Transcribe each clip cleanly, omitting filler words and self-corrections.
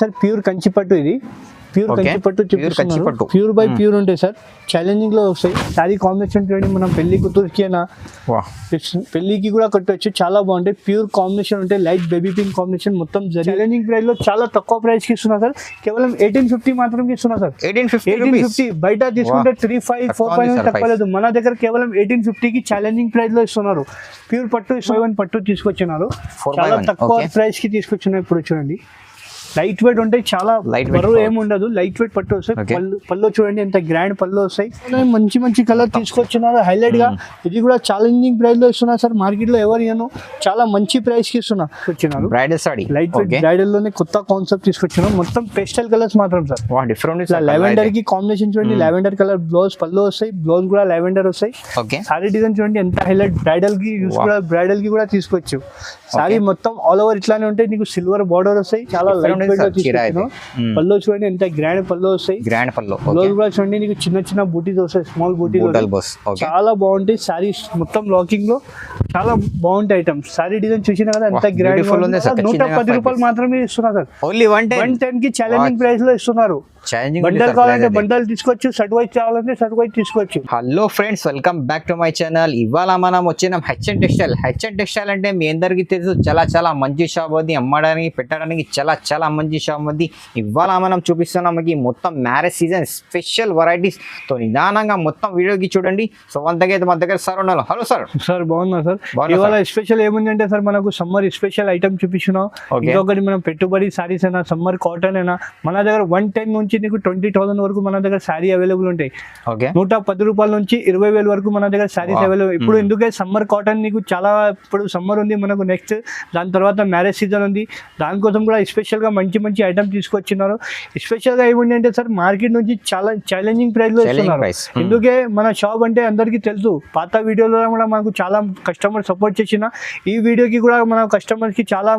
Sir pure కంచిపట్టు ఇది pure కంచిపట్టు చూపిస్తున్నాను pure by pure ఉంటాయి సార్ ఛాలెంజింగ్ లో వస్తాయి శారీ కాంబినేషన్ చూడండి మనం పెళ్లి కూతురికి అయినా పెళ్లికి కూడా కట్టవచ్చు చాలా బాగుంటాయి ప్యూర్ కాంబినేషన్ ఉంటాయి లైట్ బేబీ పింక్ కాంబినేషన్ మొత్తం ఛాలెంజింగ్ ప్రైస్ లో చాలా తక్కువ ప్రైస్ కి ఇస్తున్నా సార్ కేవలం 1850 మాత్రం ఇస్తున్నా సార్ 1850 బయట తీసుకుంటే 3-5-4 తక్కువ లేదు మన దగ్గర కేవలం 1850 కి ఛాలెంజింగ్ ప్రైస్ లో ఇస్తున్నారు ప్యూర్ పట్టు 1 పట్టు తీసుకొచ్చినారు చాలా తక్కువ ప్రైస్ కి తీసుకొచ్చినారు ఇప్పుడు చూడండి లైట్ వెయిట్ ఉంటాయి చాలా బరువు ఏమి ఉండదు లైట్ వెయిట్ పట్టు వస్తాయి పళ్ళు చూడండి ఎంత గ్రాండ్ పళ్ళు వస్తాయి మంచి మంచి కలర్ తీసుకొచ్చినారు హైలైట్ గా ఇది కూడా ఛాలెంజింగ్ ప్రైస్ లో ఇస్తున్నారు సార్ మార్కెట్ లో ఎవరు ఇవ్వను చాలా మంచి ప్రైస్ కి ఇస్తున్నారు వచ్చినారు bridal sorry light weight bridal లోనే కొత్త కాన్సెప్ట్ తీసుకొచ్చినారు మొత్తం పేస్టల్ కలర్స్ మాత్రం సార్ లావెండర్ కి కాంబినేషన్ చూడండి లావెండర్ కలర్ బ్లౌజ్ పళ్ళు వస్తాయి బ్లౌజ్ కూడా లావెండర్ వస్తాయి సారీ డిజైన్ చూడండి ఎంత హైలైట్ బ్రైడల్ కి యూస్ కూడా బ్రైడల్ కి కూడా తీసుకోవచ్చు సారీ మొత్తం ఆల్ ఓవర్ ఇట్లానే ఉంటాయి నీకు సిల్వర్ బార్డర్ వస్తాయి చాలా లైట్ పళ్ళు చూడండి ఎంత గ్రాండ్ పళ్ళు వస్తాయి గ్రాండ్ పళ్ళు బ్లౌజ్ కూడా చూడండి నీకు చిన్న చిన్న బూటీస్ వస్తాయి స్మాల్ బూటీస్ చాలా బాగుంటాయి సారీస్ మొత్తం లాకింగ్ లో చాలా బాగుంటాయి ఐటమ్స్ సారీ డిజైన్ చూసినా కదా ఎంత గ్రాండ్ 110 రూపాయలు మాత్రమే ఇస్తున్నారు సార్ ఓన్లీ 110 కి ఛాలెంజింగ్ ప్రైస్ లో ఇస్తున్నారు బండల్ కావాలంటే బండల్ తీసుకోవచ్చు షర్ట్ వైజ్ కావాలంటే షర్ట్ వైజ్ తీసుకోవచ్చు hello friends welcome back to my channel ఇవాళ మనం వచ్చినాం హెచ్ఎన్ టెక్స్టైల్ అంటే మీ అందరికీ తెలుసు చాలా మంచి షాప్ అది అమ్మడానికి పెట్టడానికి చాలా మంచి షాప్ అది ఇవాళ మనం చూపిస్తున్నాం మీకు మొత్తం మ్యారేజ్ సీజన్ స్పెషల్ వెరైటీస్ తో నిదానంగా మొత్తం వీడియోకి చూడండి సో మన దగ్గర సార్ ఉన్నారు హలో సార్ బాగున్నా సార్ ఇవాళ స్పెషల్ ఏముందంటే సార్ మనకు సమ్మర్ స్పెషల్ ఐటమ్ చూపిస్తున్నాం ఇంకొకటి మనం పెట్టుబడి సారీస్ అయినా సమ్మర్ కాటన్ అయినా మన దగ్గర 110 నుంచి నీకు 20,000 వరకు మన దగ్గర శారీ అవైలబుల్ ఉంటాయి 110 రూపాయల నుంచి 20,000 వరకు మన దగ్గర శారీస్ అవైలబుల్ ఇప్పుడు ఎందుకే సమ్మర్ కాటన్ నీకు చాలా ఇప్పుడు సమ్మర్ ఉంది మనకు నెక్స్ట్ దాని తర్వాత మ్యారేజ్ సీజన్ ఉంది దానికోసం కూడా స్పెషల్ గా మంచి ఐటమ్ తీసుకొచ్చినారు స్పెషల్ గా ఏముంది అంటే సార్ మార్కెట్ నుంచి చాలా ఛాలెంజింగ్ ప్రైస్ లో ఇస్తున్నారు ఎందుకే మన షాప్ అంటే అందరికీ తెలుసు పాత వీడియోలో కూడా మనకు చాలా కస్టమర్ సపోర్ట్ చేసిన ఈ వీడియోకి కూడా మన కస్టమర్స్ కి చాలా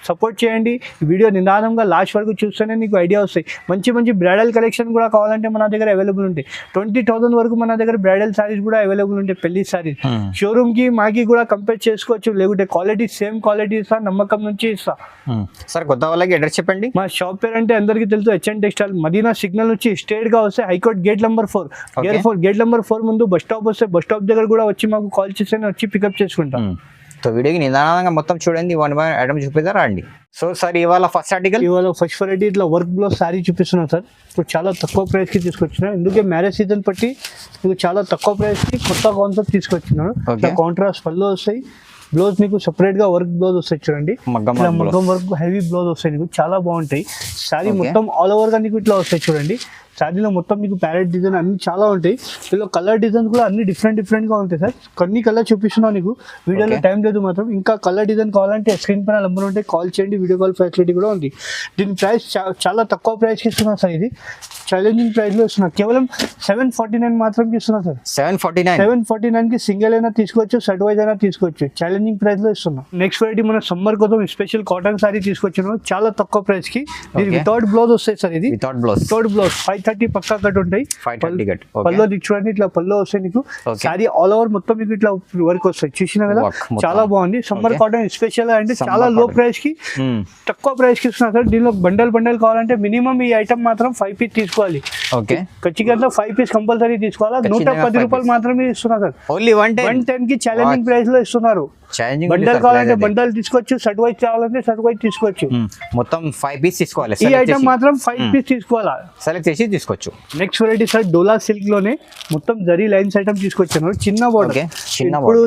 సపోర్ట్ చేయండి వీడియో నిదానంగా లాస్ట్ వరకు చూస్తేనే నీకు ఐడియా వస్తాయి మంచి బ్రైడల్ కలెక్షన్ కూడా కావాలంటే మన దగ్గర అవైలబుల్ ఉంటాయి 20,000 వరకు మన దగ్గర బ్రైడల్ సారీస్ కూడా అవైలబుల్ ఉంటాయి పెళ్లి సారీస్ షోరూమ్ కి మాకి కూడా కంపేర్ చేసుకోవచ్చు లేకుంటే క్వాలిటీ సేమ్ క్వాలిటీ ఇస్తా నమ్మకం నుంచి ఇస్తా సార్ కొత్త వాళ్ళకి అడ్రస్ చెప్పండి మా షాప్ పేరు అంటే అందరికీ తెలుసు హెచ్ఎన్ టెక్స్టైల్ మదీనా సిగ్నల్ నుంచి స్ట్రేట్ గా వస్తే high court gate number 4 gate number 4 ముందు బస్ స్టాప్ వస్తే బస్ స్టాప్ దగ్గర కూడా వచ్చి మాకు కాల్ చేస్తే వచ్చి పికప్ చేసుకుంటాం సో వీడియోకి నిదానంగా మొత్తం చూడండి 1 బై ఐటమ్ చూపిస్తారా అండి సో సార్ ఇవాళ ఫస్ట్ వెరైటీ ఇట్లా వర్క్ బ్లౌజ్ సారీ చూపిస్తున్నాను సార్ ఇప్పుడు చాలా తక్కువ ప్రైస్ కి తీసుకొచ్చిన ఎందుకే మ్యారేజ్ సీజన్ బట్టి మీకు చాలా తక్కువ ప్రైస్ కి కొత్త కాన్సెప్ట్ తీసుకొచ్చినాను కాంట్రాస్ట్ పళ్ళు వస్తాయి బ్లౌజ్ మీకు సెపరేట్ గా వర్క్ బ్లౌజ్ వస్తాయి చూడండి మగ్గం వర్క్ హెవీ బ్లౌజ్ వస్తాయి నీకు చాలా బాగుంటాయి సారీ మొత్తం ఆల్ ఓవర్ గా నీకు ఇట్లా వస్తాయి చూడండి శారీలో మొత్తం మీకు ప్యారెట్ డిజైన్ అన్ని చాలా ఉంటాయి ఇందులో కలర్ డిజైన్స్ కూడా అన్ని డిఫరెంట్ గా ఉంటాయి సార్ కొన్ని కలర్ చూపిస్తున్నావు నీకు వీడియోలో టైం లేదు మాత్రం ఇంకా కలర్ డిజైన్ కావాలంటే స్క్రీన్ పైన నెంబర్ ఉంటే కాల్ చేయండి వీడియో కాల్ ఫెసిలిటీ కూడా ఉంది దీని ప్రైస్ చాలా తక్కువ ప్రైస్కి ఇస్తున్నా సార్ ఇది ఛాలెంజింగ్ ప్రైస్ లో ఇస్తున్నా కేవలం 749 మాత్రం ఇస్తున్నా సార్ 749 కి సింగిల్ అయినా తీసుకోవచ్చు షర్ట్ వైజ్ అయినా తీసుకోవచ్చు ఛాలెంజింగ్ ప్రైస్ లో ఇస్తున్నా నెక్స్ట్ వెరైటీ మన సమ్మర్ కోసం స్పెషల్ కాటన్ సారీ తీసుకొచ్చాను చాలా తక్కువ ప్రైస్ కి ఇది వితౌట్ బ్లౌజ్ వస్తాయి సార్ ఇది వితౌట్ బ్లౌజ్ 530 పక్కా కట్ ఉంటాయి పళ్ళు చూడండి ఇట్లా పళ్ళు వస్తాయి నీకు సారీ ఆల్ ఓవర్ మొత్తం మీకు ఇట్లా వర్క్ వస్తాయి చూసినా కదా చాలా బాగుంది సమ్మర్ కాటన్ స్పెషల్ అంటే చాలా లో ప్రైస్ కి తక్కువ ప్రైస్ కి ఇస్తున్నా సార్ దీనిలో బండల్ కావాలంటే మినిమం ఈ ఐటమ్ మాత్రం 5 పీస్ తీసుకోవాలి ఖచ్చితంగా 5 పీస్ కంపల్సరీ తీసుకోవాలా 110 రూపాయలు మాత్రమే ఇస్తున్నా సార్ ఓన్లీ 110 కి ఛాలెంజింగ్ ప్రైస్ లో ఇస్తున్నారు బండల్ కావాలంటే బండల్ తీసుకోవచ్చు షర్ట్ వైజ్ కావాలంటే షర్ట్ వైజ్ తీసుకోవచ్చు మొత్తం 5 పీస్ తీసుకోవాలి ఈ ఐటమ్ మాత్రం 5 పీస్ తీసుకోవాలా సెలెక్ట్ చేసి తీసుకోవచ్చు నెక్స్ట్ వెరైటీ సార్ డోలా సిల్క్ లోనే మొత్తం జరీ లైన్స్ ఐటమ్ తీసుకొచ్చాను చిన్న బార్డర్ ఇప్పుడు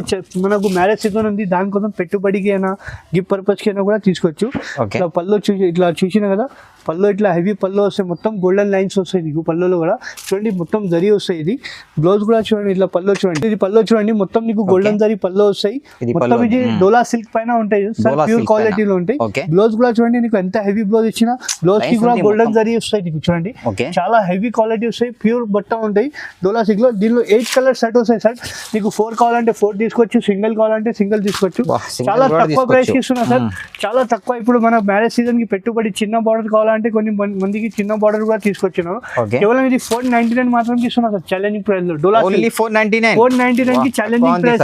మనకు మ్యారేజ్ సీజన్ ఉంది దానికోసం పెట్టుబడికి అయినా గిఫ్ట్ పర్పస్ కి అయినా కూడా తీసుకోవచ్చు ఇట్లా పళ్ళు ఇట్లా చూసినా కదా పళ్ళు ఇట్లా హెవీ పళ్ళు వస్తాయి మొత్తం గోల్డెన్ లైన్స్ వస్తాయి నీకు పళ్ళులో కూడా చూడండి మొత్తం జరీ వస్తాయి ఇది బ్లౌజ్ కూడా చూడండి ఇట్లా పళ్ళు చూడండి ఇది పళ్ళు చూడండి మొత్తం నీకు గోల్డెన్ జరీ పళ్ళు వస్తాయి మొత్తం ఇది డోలా సిల్క్ పైన ఉంటాయి సార్ ప్యూర్ క్వాలిటీలో ఉంటాయి బ్లౌజ్ కూడా చూడండి నీకు ఎంత హెవీ బ్లౌజ్ ఇచ్చినా బ్లౌజ్ కి కూడా గోల్డెన్ జరీ వస్తాయి నీకు చూడండి చాలా హెవీ క్వాలిటీ వస్తాయి ప్యూర్ బట్ట ఉంటాయి డోలా సిల్క్ లో దీనిలో 8 కలర్ సెట్ వస్తాయి సార్ నీకు 4 కావాలంటే 4 తీసుకోవచ్చు సింగిల్ కావాలంటే సింగిల్ తీసుకోవచ్చు చాలా తక్కువ ప్రైస్ కి ఇస్తున్నా సార్ చాలా తక్కువ ఇప్పుడు మన మ్యారేజ్ సీజన్ కి పెట్టుబడి చిన్న బార్డర్ కావాలంటే కొన్ని మందికి చిన్న బార్డర్ కూడా తీసుకొచ్చినారు కేవలం ఇది 499 మాత్రం ఇస్తున్నా సార్ ఛాలెంజింగ్ ప్రైస్ లో డోలా 499 కి ఛాలెంజింగ్ ప్రైస్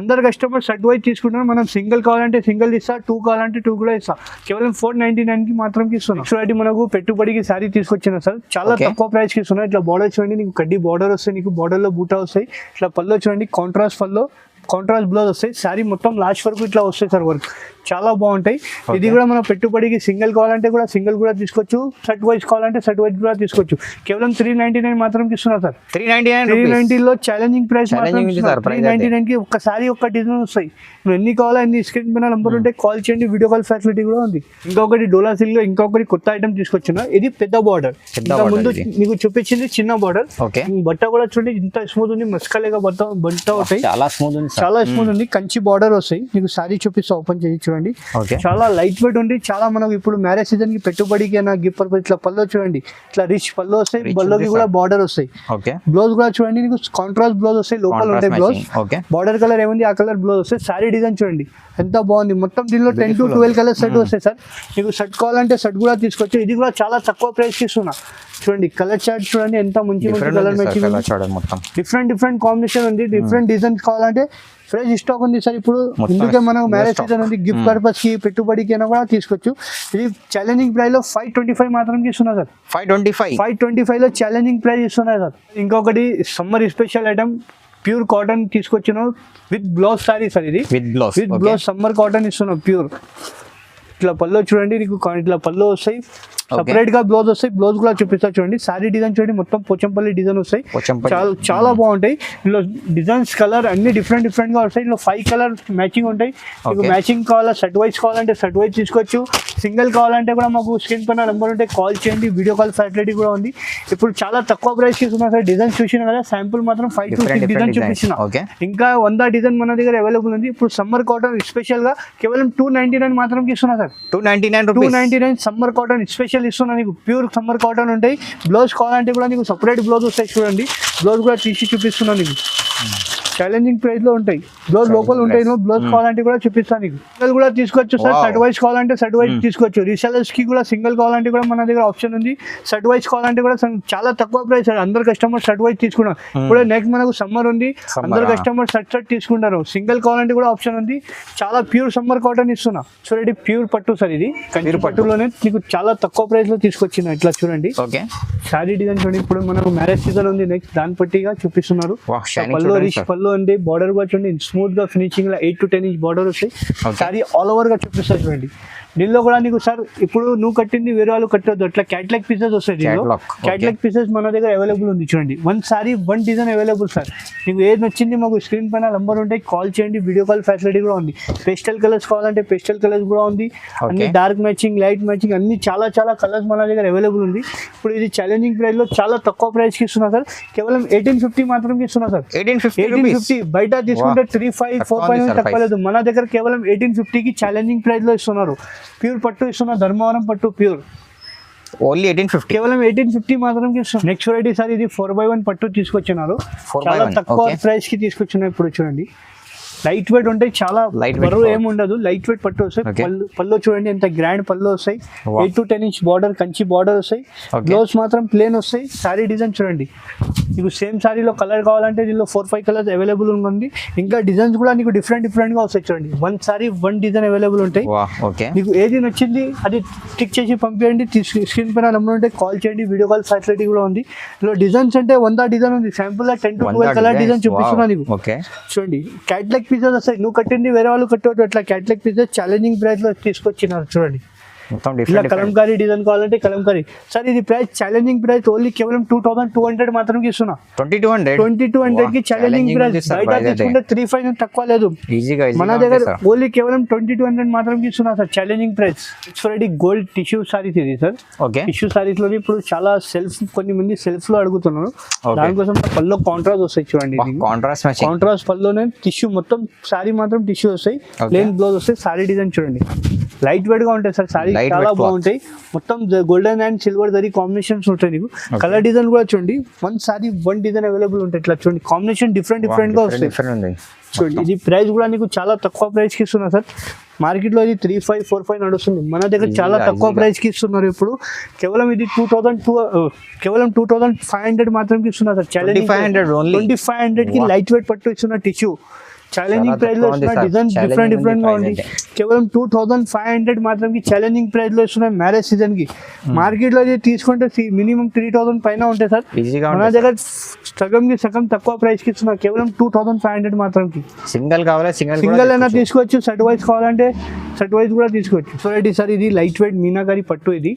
అందరు కస్టమర్ సెట్ వైజ్ తీసుకుంటున్నాం. మనం సింగిల్ కావాలంటే సింగిల్ ఇస్తా, 2 కావాలంటే 2 కూడా ఇస్తా. కేవలం 499 కి మాత్రం ఇస్తున్నాం. చూడండి మనకు పెట్టుబడికి శారీ తీసుకొచ్చిన సార్, చాలా తక్కువ ప్రైస్ కి ఇస్తున్నాం. ఇట్లా బార్డర్ చూడండి, నీకు కడ్డీ బార్డర్ వస్తాయి, నీకు బార్డర్ లో బూటా వస్తాయి. ఇట్లా పల్లో చూడండి, కాంట్రాస్ట్ పల్లో, కాంట్రాస్ట్ బ్లౌజ్ వస్తాయి. శారీ మొత్తం లాస్ట్ వరకు ఇట్లా వస్తాయి సార్, వర్క్ చాలా బాగుంటాయి. ఇది కూడా మన పెట్టుబడికి సింగిల్ కావాలంటే కూడా సింగిల్ కూడా తీసుకోవచ్చు, సెట్ వైజ్ కావాలంటే సెట్ వైజ్ కూడా తీసుకోవచ్చు. కేవలం 399 మాత్రం ఇస్తున్నారు సార్. 390 లో ఛాలెంజింగ్ ప్రైస్. 399 కి ఒక్కసారి ఒక్క డిజైన్ వస్తాయి. నువ్వు ఎన్ని కావాలో అన్ని స్క్రీన్ పైన నంబర్ ఉంటే కాల్ చేయండి, వీడియో కాల్ ఫెసిలిటీ కూడా ఉంది. ఇంకొకటి డోలా సిల్క్ లో ఇంకొకటి కొత్త ఐటమ్ తీసుకొచ్చిన, ఇది పెద్ద బార్డర్. ముందు నీకు చూపించింది చిన్న బార్డర్. బట్ట కూడా చూడండి ఇంత స్మూత్ ఉంది, మస్కలేగా బట్ట అవుతాయి, చాలా స్మూత్ ఉంది. కంచి బార్డర్ వస్తాయి. నీకు సారీ చూపిస్తా, ఓపెన్ చేసి చూడండి. చాలా లైట్ వెయిట్ ఉంది. చాలా మనకు ఇప్పుడు మ్యారేజ్ సీజన్ కి పెట్టుబడికి గిఫ్ట్ పర్పస్. ఇట్లా పల్లో చూడండి, ఇట్లా రిచ్ పల్లో వస్తాయి, పల్లోకి కూడా బార్డర్ వస్తాయి. బ్లౌజ్ కూడా చూడండి, నీకు కాంట్రాస్ట్ బ్లౌజ్ వస్తాయి, లోపల ఉంటాయి బ్లౌజ్. బార్డర్ కలర్ ఏముంది ఆ కలర్ బ్లౌజ్ వస్తాయి. సారీ డిజైన్ చూడండి ఎంత బాగుంది. మొత్తం దీనిలో 10 to 12 కలర్ సెట్ వస్తాయి సార్. నీకు సెట్ కావాలంటే సెట్ కూడా తీసుకోవచ్చు. ఇది కూడా చాలా తక్కువ ప్రైస్ కి ఇస్తున్నా. చూడండి కలర్ చార్ట్ చూడండి, ఎంత మంచి కలర్ మ్యాచింగ్, డిఫరెంట్ కాంబినేషన్ ఉంది. డిఫరెంట్ డిజైన్స్ కావాలంటే ఫ్రెష్ స్టాక్ ఉంది సార్ ఇప్పుడు. ఇందుకే మనం మ్యారేజ్ సీజన్ ఉంది, గిఫ్ట్ పర్పస్ కి పెట్టుబడికి అయినా కూడా తీసుకోవచ్చు. ఇది ఛాలెంజింగ్ ప్రైస్ లో 525 మాత్రం ఇస్తున్నా సార్. 525 లో ఛాలెంజింగ్ ప్రైస్ ఇస్తున్నా సార్. ఇంకొకటి summer special item pure cotton తీసుకొచ్చిన విత్ బ్లౌజ్ సారీ సార్. ఇది విత్ బ్లౌజ్ సమ్మర్ కాటన్ ఇస్తున్నాం ప్యూర్. ఇట్లా పల్లో చూడండి, నీకు ఇట్లా పల్లో వస్తాయి, సపరేట్ గా బ్లౌజ్ వస్తాయి. బ్లౌజ్ కూడా చూపిస్తా చూడండి. సారీ డిజైన్ చూడండి, మొత్తం పోచంపల్లి డిజైన్ వస్తాయి, చాలా బాగుంటాయి. ఇందులో డిజైన్స్ కలర్ అన్ని డిఫరెంట్ గా వస్తాయి. ఇందులో 5 కలర్ మ్యాచింగ్ ఉంటాయి. మీకు మ్యాచింగ్ కావాలా, సెట్ వైజ్ కావాలంటే సెట్ వైజ్ తీసుకోవచ్చు. సింగిల్ కావాలంటే కూడా మాకు స్క్రీన్ పైన నెంబర్ ఉంటే కాల్ చేయండి, వీడియో కాల్ ఫెసిలిటీ కూడా ఉంది. ఇప్పుడు చాలా తక్కువ ప్రైస్ ఇస్తున్నా సార్. డిజైన్ చూసిన కదా, శాంపుల్ మాత్రం 5 to 6 డిజైన్ చూపించిన. ఇంకా 100 డిజైన్ మన దగ్గర అవైలబుల్ ఉంది. ఇప్పుడు సమ్మర్ కాటన్ స్పెషల్ గా కేవలం 299 మాత్రం ఇస్తున్నా సార్. 299 సమ్మర్ కాటన్ స్పెషల్ ఇస్తున్నా. నీకు ప్యూర్ సమ్మర్ కాటన్ ఉంటాయి. బ్లౌజ్ కావాలంటే కూడా నీకు సపరేట్ బ్లౌజ్ వస్తాయి చూడండి. బ్లౌజ్ కూడా తీసి చూపిస్తున్నా నీకు. ఛాలెంజింగ్ ప్రైస్ లో ఉంటాయి. బ్లౌజ్ లోపల ఉంటాయి. బ్లౌజ్ కావాలంటే కూడా చూపిస్తాను నీకు. సింగిల్ కూడా తీసుకోవచ్చు సార్. సెట్ వైజ్ కావాలంటే సెట్ వైజ్ తీసుకోవచ్చు. రీసెలర్స్ కి కూడా సింగిల్ కావాలంటే కూడా మన దగ్గర ఆప్షన్ ఉంది. సెట్ వైజ్ కావాలంటే కూడా చాలా తక్కువ ప్రైస్. అందరు కస్టమర్ సెట్ వైజ్ తీసుకున్నారు. ఇప్పుడు నెక్స్ట్ మనకు సమ్మర్ ఉంది, అందరు కస్టమర్ సెట్ తీసుకుంటారు. సింగిల్ కావాలంటే కూడా ఆప్షన్ ఉంది. చాలా ప్యూర్ సమ్మర్ కాటన్ ఇస్తున్నా. చూడండి ప్యూర్ పట్టు సార్. ఇది కంచి పట్టులోనే నీకు చాలా తక్కువ ప్రైస్ లో తీసుకొచ్చిన. ఇట్లా చూడండి శారీ డిజైన్ చూడండి. ఇప్పుడు మనకు మ్యారేజ్ సీజన్ ఉంది, నెక్స్ట్ దాని పట్టిగా చూపిస్తున్నారు. పల్లో రిచ్ పల్లో ఉంది. బార్డర్ కూడా చూడండి స్మూత్ గా ఫినిషింగ్ లో 8 to 10 ఇంచ్ బార్డర్ వస్తాయి. సారీ ఆల్ ఓవర్ గా చూపిస్తారు చూడండి. దీనిలో కూడా నీకు సార్ ఇప్పుడు నువ్వు కట్టింది వేరే వాళ్ళు కట్టొద్దు, అట్లా క్యాట్లాగ్ పీసెస్ వస్తాయి. దీనిలో క్యాట్లాగ్ పీసెస్ మన దగ్గర అవైలబుల్ ఉంది చూడండి. 1 సారీ 1 డిజైన్ అవైలబుల్ సార్. నీకు ఏది నచ్చింది మాకు స్క్రీన్ పైన నంబర్ ఉంటాయి, కాల్ చేయండి. వీడియో కాల్ ఫెసిలిటీ కూడా ఉంది. పేస్టల్ కలర్స్ కావాలంటే పేస్టల్ కలర్స్ కూడా ఉంది. అన్ని డార్క్ మ్యాచింగ్, లైట్ మ్యాచింగ్ అన్ని చాలా కలర్స్ మన దగ్గర అవైలబుల్ ఉంది. ఇప్పుడు ఇది ఛాలెంజింగ్ ప్రైస్ లో చాలా తక్కువ ప్రైస్ కి ఇస్తున్నా సార్. కేవలం 1850 మాత్రం ఇస్తున్నా సార్. 1850 బయట తీసుకుంటే 35, 45 తక్కువ లేదు. మన దగ్గర కేవలం 1850 కి ఛాలెంజింగ్ ప్రైస్ లో ఇస్తున్నారు. ప్యూర్ పట్టు ఇస్తున్నా, ధర్మవరం పట్టు ప్యూర్. ఓన్లీ 1850, కేవలం 1850 మాత్రం ఇస్తున్నాం. నెక్స్ట్ వెరైటీ సార్ ఇది 4x1 పట్టు తీసుకొచ్చినారు. చాలా తక్కువ ప్రైస్ కి తీసుకొచ్చినారు. ఇప్పుడు చూడండి లైట్ వెయిట్ ఉంటాయి, చాలా బరువు ఏమి ఉండదు. లైట్ వెయిట్ పట్టు వస్తాయి. పళ్ళు చూడండి ఎంత గ్రాండ్ పళ్ళు వస్తాయి. 8 to 10 inch border, Kanchi border వస్తాయి. బ్లౌజ్ మాత్రం ప్లేన్ వస్తాయి. సారీ డిజైన్ చూడండి. నీకు సేమ్ సారీలో కలర్ కావాలంటే దీనిలో 4-5 కలర్స్ అవైలబుల్ ఉంది. ఇంకా డిజైన్స్ కూడా నీకు డిఫరెంట్ గా వస్తాయి చూడండి. 1 సారీ 1 డిజైన్ అవైలబుల్ ఉంటాయి. నీకు ఏది నచ్చింది అది టిక్ చేసి పంపించండి. స్క్రీన్ పైన నెంబర్ ఉంటే కాల్ చేయండి. వీడియో కాల్ ఫెసిలిటీ కూడా ఉంది. ఇందులో డిజైన్స్ అంటే 100 డిజైన్ ఉంది. శాంపుల్ గా 10 to 12 కలర్ డిజైన్ చూపిస్తున్నా నీకు. చూడండి క్యాట్లాగ్ పీసెస్ వస్తాయి. నువ్వు కట్టింది వేరే వాళ్ళు కట్టవచ్చు. అట్లా క్యాట్లాగ్ పీసెస్ ఛాలెంజింగ్ ప్రైస్ లో తీసుకొచ్చినారు చూడండి. ఇలా కలంకారీ డిజైన్ కావాలంటే కలంకారీ. సార్ ఇది ప్రైస్ ఛాలెంజింగ్ ప్రైస్ ఓన్లీ కేవలం 2200 మాత్రం ఇస్తున్నా. 2200 కి ఛాలెంజింగ్ ప్రైస్. బయట తీసుకుంటే 35 తక్కువ లేదు. మన దగ్గర ఓన్లీ కేవలం 2200 మాత్రం ఇస్తున్నా sir challenging price. It's gold tissue saris ఇది సార్. టిష్యూ సారీస్ లో ఇప్పుడు చాలా కొన్ని మంది సెల్ఫ్ లో అడుగుతున్నారు. దానికోసం పల్లో కాంట్రాస్ట్ వస్తాయి చూడండి. కాంట్రాస్ట్ పల్లోనే టిష్యూ మొత్తం సారీ మాత్రం టిష్యూ వస్తాయి. ప్లేన్ బ్లౌజ్ వస్తాయి. సారీ డిజైన్ చూడండి లైట్ వెయిట్ గా ఉంటాయి సార్. సారీ చాలా బాగుంటాయి. మొత్తం golden and silver zari combinations ఉంటాయి. నీకు కలర్ డిజైన్ కూడా చూడండి. 1 సారీ 1 డిజైన్ అవైలబుల్ ఉంటాయి. ఇట్లా చూడండి కాంబినేషన్ డిఫరెంట్ గా వస్తాయి చూడండి. ఇది ప్రైస్ కూడా నీకు చాలా తక్కువ ప్రైస్ కి ఇస్తున్నా సార్. మార్కెట్ లో ఇది 35, 45 నడుస్తుంది. మన దగ్గర చాలా తక్కువ ప్రైస్ కి ఇస్తున్నారు. ఇప్పుడు కేవలం ఇది 2500 మాత్రం ఇస్తున్నారు సార్. 2500 కి లైట్ వెయిట్ పట్టు ఇస్తున్న టిష్యూ. ఛాలెంజింగ్ ప్రైస్ లో ఇస్తున్న డిజైన్స్ డిఫరెంట్ గా ఉంది. కేవలం 2500 మాత్రం ఛాలెంజింగ్ ప్రైస్ లో ఇస్తున్న మ్యారేజ్ సీజన్ కి. మార్కెట్ లో తీసుకుంటే మినిమం 3000 పైన ఉంటాయి సార్. మన దగ్గర సగం తక్కువ ప్రైస్ కి ఇస్తున్నా, కేవలం 2500 మాత్రం. సింగిల్ కావాలి సింగిల్ అయినా తీసుకోవచ్చు, సెట్ వైజ్ కావాలంటే సెట్ వైజ్ కూడా తీసుకోవచ్చు. సో రెడ్డి సార్ ఇది లైట్ వెయిట్ మీనాకారి పట్టు, ఇది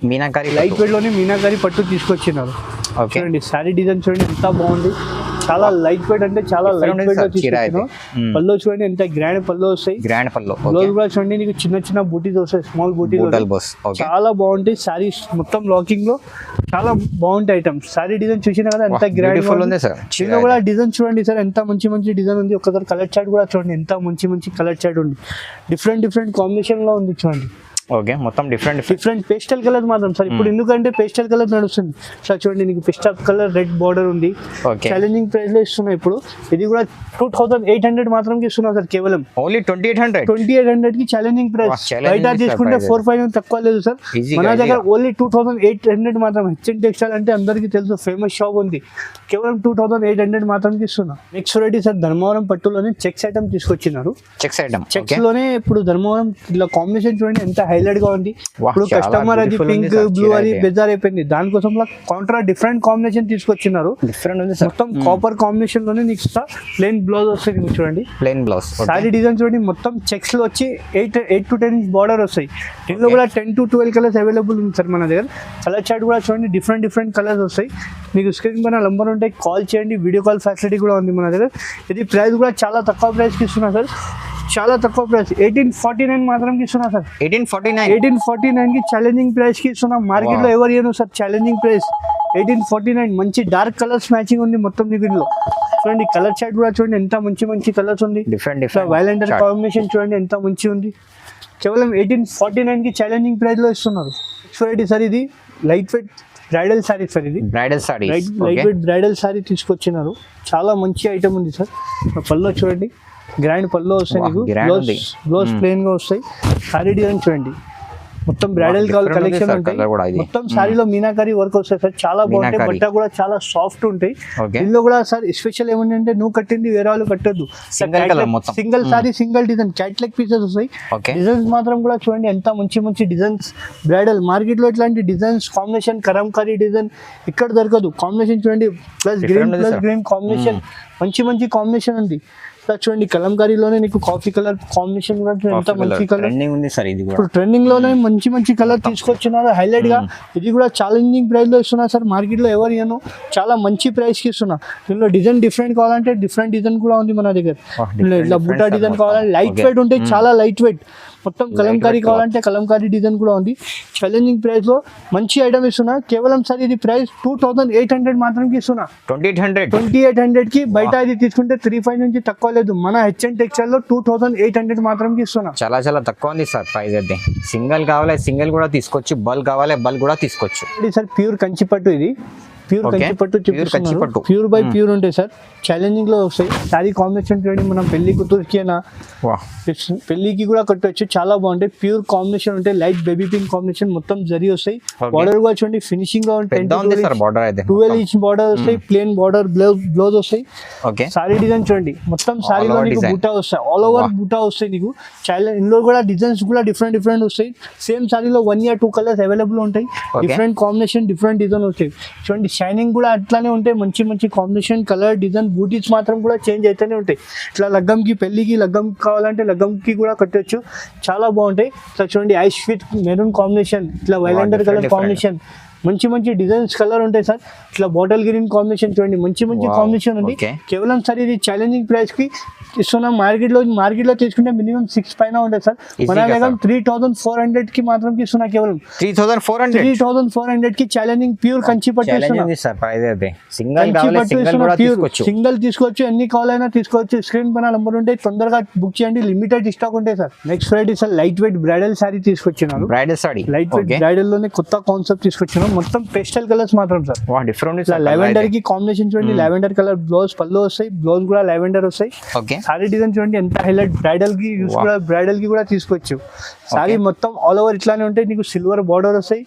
లైట్ వెయిట్ లోనే మీనాకారి పట్టు తీసుకొచ్చినారు. చూడండి సారీ డిజైన్ చూడండి ఎంత బాగుంది, చాలా లైట్ వెయిట్ అంటే చాలా లైట్ వెయిట్ లో తీసుకొచ్చాను. పళ్ళు చూడండి ఎంత గ్రాండ్ పళ్ళు వస్తాయి, గ్రాండ్ పళ్ళు. బ్లౌజ్ కూడా చూడండి నీకు చిన్న బూటీస్ వస్తాయి, స్మాల్ బూటీస్, చాలా బాగుంటాయి. సారీస్ మొత్తం లాకింగ్ లో చాలా బాగుంటాయి ఐటమ్స్. సారీ డిజైన్ చూసినా కదా ఎంత గ్రాండ్ ఉంది సార్. దీనిలో కూడా డిజైన్ చూడండి సార్ ఎంత మంచి డిజైన్ ఉంది. ఒకసారి కలర్ చార్ట్ కూడా చూడండి ఎంత మంచి కలర్ చార్ట్ ఉంది. డిఫరెంట్ కాంబినేషన్ లో ఉంది చూడండి. ఓకే, మొత్తం డిఫరెంట్ పేస్టల్ కలర్ మాత్రం సార్. ఇప్పుడు ఎందుకంటే పేస్టల్ కలర్ నడుస్తుంది సార్. చూడండి నీకు పేస్టల్ కలర్ రెడ్ బార్డర్ ఉంది. ఛాలెంజింగ్ ప్రైస్ లో ఇస్తున్నాయి ఇప్పుడు. ఇది కూడా 2800 మాత్రం ఇస్తున్నా సార్. కేవలం ఓన్లీ 2800 కి ఛాలెంజింగ్ ప్రైస్. బయట తీసుకుంటే 4-5 తక్కువ లేదు సార్. మన దగ్గర ఓన్లీ 2800 మాత్రం. హెచ్ఎన్ టెక్స్టైల్ అంటే అందరికీ తెలుసు, ఫేమస్ షాప్ ఉంది. కేవలం 2800 మాత్రం ఇస్తున్నా. నెక్స్ట్ వెరైటీ సార్ ధర్మవరం పట్టులోనే చెక్స్ ఐటమ్ తీసుకొచ్చినారు. చెక్స్ లోనే ఇప్పుడు ధర్మవరం ఇలా కాంబినేషన్ చూడండి ఎంత హైలైట్ గా ఉంది. ఇప్పుడు కస్టమర్ అది పింక్ బ్లూ అది బెజార్ అయిపోయింది, దానికోసం కాంట్రా డిఫరెంట్ కాంబినేషన్ తీసుకొచ్చినారు. మొత్తం కాపర్ కాంబినేషన్ లోనే నీకు ప్లెయిన్ బ్లౌజ్ వస్తుంది చూడండి. ప్లెయిన్ బ్లౌజ్ సారీ డిజైన్ చూడండి మొత్తం చెక్స్ లో వచ్చి 8 to 10 ఇంచ్ బార్డర్ వస్తాయి. దీనిలో కూడా 10 to 12 కలర్స్ అవైలబుల్ ఉంది సార్ మన దగ్గర. కలర్ చార్ట్ కూడా చూడండి డిఫరెంట్ కలర్స్ వస్తాయి. మీకు స్క్రీన్ పైన నంబర్ ఉంటాయి, కాల్ చేయండి. వీడియో కాల్ ఫెసిలిటీ కూడా ఉంది మన దగ్గర. ఇది ప్రైస్ కూడా చాలా తక్కువ ప్రైస్ కి ఇస్తున్నా సార్. చాలా తక్కువ ప్రైస్ 1849 మాత్రం ఇస్తున్నా సార్. 1849 కి ఛాలెంజింగ్ ప్రైస్ కి ఇస్తున్నా. మార్కెట్ లో ఎవరు ఇవ్వను సార్ ఛాలెంజింగ్ ప్రైస్. 1849 మంచి డార్క్ కలర్స్ మ్యాచింగ్ ఉంది మొత్తం దీనిలో. చూడండి కలర్ చార్ట్ కూడా చూడండి ఎంత మంచి కలర్స్ ఉంది. డిఫరెంట్ వైలెండర్ కాంబినేషన్ చూడండి ఎంత మంచి ఉంది. కేవలం 1849 కి ఛాలెంజింగ్ ప్రైస్ లో ఇస్తున్నారు. చూడండి సార్ ఇది light weight bridal sorry sir. ఇది లైట్ వెయిట్ బ్రైడల్ సారీ తీసుకొచ్చినారు. చాలా మంచి ఐటమ్ ఉంది సార్. పళ్ళు చూడండి గ్రాండ్ పళ్ళు వస్తాయి నీకు. బ్లౌజ్ ప్లెయిన్ గా వస్తాయి. సారీ డిజైన్ చూడండి మొత్తం బ్రైడల్ కలెక్షన్ ఉంటాయి. మొత్తం సారీలో మీనాకారి వర్క్ వస్తాయి సార్. చాలా బాగుంటాయి. బట్ట కూడా చాలా సాఫ్ట్ ఉంటాయి. ఇందులో కూడా సార్ స్పెషల్ ఏముంది అంటే నువ్వు కట్టింది వేరే వాళ్ళు కట్టద్దు. Single sari single design catalogue pieces వస్తాయి. డిజైన్స్ మాత్రం కూడా చూడండి ఎంత మంచి డిజైన్స్. బ్రైడల్ మార్కెట్ లో ఇట్లాంటి డిజైన్స్ కాంబినేషన్ కరంకారీ డిజైన్ ఇక్కడ దొరకదు. కాంబినేషన్ చూడండి ప్లస్ గ్రీన్ కాంబినేషన్ మంచి కాంబినేషన్ ఉంది. చూడండి కలంకారీలోనే నీకు కాఫీ కలర్ కాంబినేషన్ కూడా ఎంత మంచి కలర్ ఉంది సార్. ఇది ఇప్పుడు ట్రెండింగ్ లోనే మంచి కలర్ తీసుకొచ్చినారు హైలైట్ గా. ఇది కూడా ఛాలెంజింగ్ ప్రైస్ లో ఇస్తున్నా సార్. మార్కెట్ లో ఎవరు ఇవ్వను, చాలా మంచి ప్రైస్ కి ఇస్తున్నా. దీనిలో డిజైన్ డిఫరెంట్ కావాలంటే డిఫరెంట్ డిజైన్ కూడా ఉంది మన దగ్గర. ఇట్లా బుట్టా డిజైన్ కావాలంటే లైట్ వెయిట్ ఉంటాయి, చాలా లైట్ వెయిట్. మొత్తం కలంకారీ కావాలంటే కలంకారీ డిజైన్ కూడా ఉంది. ఛాలెంజింగ్ ప్రైస్ లో మంచి ఐటమ్ ఇస్తున్నా. కేవలం సార్ ఇది ప్రైస్ 2800 మాత్రం ఇస్తున్నా. 2800 కి. బయట ఇది తీసుకుంటే 35 నుంచి తక్కువ లేదు. మన హెచ్ఎన్ టెక్స్టైల్ లో 2800 మాత్రం ఇస్తున్నా. చాలా చాలా ఉంది సార్ ప్రైస్ అయితే. సింగిల్ కావాలి సింగిల్ కూడా తీసుకోవచ్చు, బల్క్ కావాలి బల్క్ కూడా తీసుకోవచ్చు. సార్ ప్యూర్ కంచిపట్టు, ఇది ప్యూర్ కంచిపట్టు చూపిస్తున్నాను. ప్యూర్ బై ప్యూర్ ఉంటాయి సార్. ఛాలెంజింగ్ లో వస్తాయి. సారీ కాంబినేషన్ చూడండి, మనం పెళ్లి కూతురికి అయినా పెళ్లికి కూడా కట్టవచ్చు. చాలా బాగుంటాయి. ప్యూర్ కాంబినేషన్ ఉంటాయి. లైట్ బేబీ పింక్ కాంబినేషన్ మొత్తం జరీ వస్తాయి. బార్డర్ కూడా చూడండి ఫినిషింగ్ గా ఉంటాయి. 12 ఇంచ్ బార్డర్ వస్తాయి. ప్లేన్ బార్డర్ బ్లౌజ్ వస్తాయి. సారీ డిజైన్ చూడండి మొత్తం సారీలో నీకు బూటా వస్తాయి. ఆల్ ఓవర్ బూటా వస్తాయి నీకు. ఇందులో కూడా డిజైన్స్ కూడా డిఫరెంట్ వస్తాయి. సేమ్ సారీలో 1 or 2 కలర్స్ అవైలబుల్ ఉంటాయి. డిఫరెంట్ కాంబినేషన్ డిఫరెంట్ డిజైన్ వస్తాయి. చూడండి షైనింగ్ కూడా అట్లానే ఉంటాయి. మంచి కాంబినేషన్ కలర్ డిజైన్ బూటీస్ మాత్రం కూడా చేంజ్ అయితేనే ఉంటాయి. ఇట్లా లగ్గంకి పెళ్లికి లగ్గం కావాలంటే లగ్గంకి కూడా కట్టొచ్చు. చాలా బాగుంటాయి. సో చూడండి ఐస్ విత్ మెరూన్ కాంబినేషన్, ఇట్లా వైలెండర్ కలర్ కాంబినేషన్, మంచి డిజైన్స్ కలర్ ఉంటాయి సార్. ఇట్లా బాటిల్ గ్రీన్ కాంబినేషన్ చూడండి మంచి కాంబినేషన్ ఉంది. కేవలం సార్ ఇది ఛాలెంజింగ్ ప్రైస్ కి ఇస్తున్నాం. మార్కెట్ లో తీసుకుంటే మినిమం 6 పైన ఉంటుంది సార్. మన దగ్గర 3400 కి మాత్రం ఇస్తున్నా. కేవలం 3400 కి ఛాలెంజింగ్ ప్యూర్ కంచిపట్టు సింగిల్ తీసుకోవచ్చు. ఎన్ని కావాలైనా తీసుకోవచ్చు. స్క్రీన్ పైన నంబర్ ఉంటాయి, తొందరగా బుక్ చేయండి. లిమిటెడ్ స్టాక్ ఉంటాయి sir. Next variety sir light weight bridal sorry తీసుకొచ్చినారు. లైట్ వెయిట్ బ్రైడల్ లోనే కొత్త కాన్సెప్ట్ తీసుకొచ్చినాం. మొత్తం పేస్టల్ కలర్స్ మాత్రం సార్. డిఫరెంట్ లావెండర్ కి కాంబినేషన్ చూడండి. లావెండర్ కలర్ బ్లౌజ్ పళ్ళు వస్తాయి. బ్లౌజ్ కూడా లావెండర్ వస్తాయి. సారీ డిజైన్ చూడండి ఎంత హైలైట్, బ్రైడల్ కి యూస్ కూడా, బ్రైడల్ కి కూడా తీసుకోవచ్చు. సారీ మొత్తం ఆల్ ఓవర్ ఇట్లానే ఉంటాయి, నీకు సిల్వర్ బార్డర్ వస్తాయి.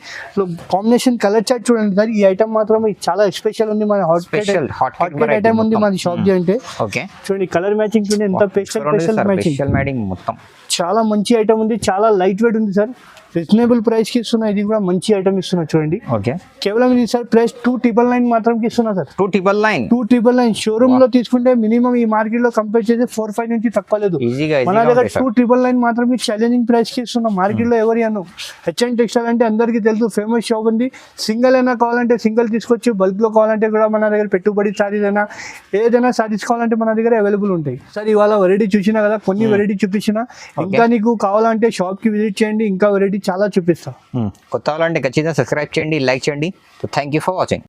కాంబినేషన్ కలర్ చార్ట్ చూడండి సార్, ఈ ఐటమ్ మాత్రం చాలా స్పెషల్ ఉంది. మన హాట్ ఐటమ్ ఉంది మన షాప్ ది అంటే. ఓకే చూడండి కలర్ మ్యాచింగ్ చూడండి ఎంత స్పెషల్ మ్యాచింగ్ మొత్తం చాలా మంచి ఐటమ్ ఉంది, చాలా లైట్ వెయిట్ ఉంది సార్. రీజనబుల్ ప్రైస్ కి ఇస్తున్నా, ఇది కూడా మంచి ఐటమ్ ఇస్తున్నా చూడండి. ఓకే కేవలం ఇది సార్ ప్రైస్ 299 మాత్రం ఇస్తున్నా సార్. 299 షోరూమ్ లో తీసుకుంటే మినిమం ఈ మార్కెట్ లో కంపేర్ చేస్తే 4-5 నుంచి తక్కువ లేదు. మన దగ్గర 299 మాత్రం ఛాలెంజింగ్ ప్రైస్ కి ఇస్తున్నా. మార్కెట్ లో ఎవరి అను హెచ్ఎన్ టెక్స్టైల్ అంటే అందరికీ తెలుసు, ఫేమస్ షాప్ ఉంది. సింగిల్ అయినా కావాలంటే సింగిల్ తీసుకోవచ్చు, బల్క్ లో కావాలంటే కూడా మన దగ్గర పెట్టుబడి సారీస్ అయినా ఏదైనా సారీస్ కావాలంటే మన దగ్గర అవైలబుల్ ఉంటాయి. సార్ ఇవాళ వెరైటీ చూసినా కదా, కొన్ని వెరైటీ చూపించిన, ఇంకా నీకు కావాలంటే షాప్ కి విజిట్ చేయండి, ఇంకా వెరైటీ చాలా చూపిస్తా. కొత్త వాళ్ళంటే ఖచ్చితంగా సబ్స్క్రైబ్ చేయండి, లైక్ చేయండి. Thank you for watching.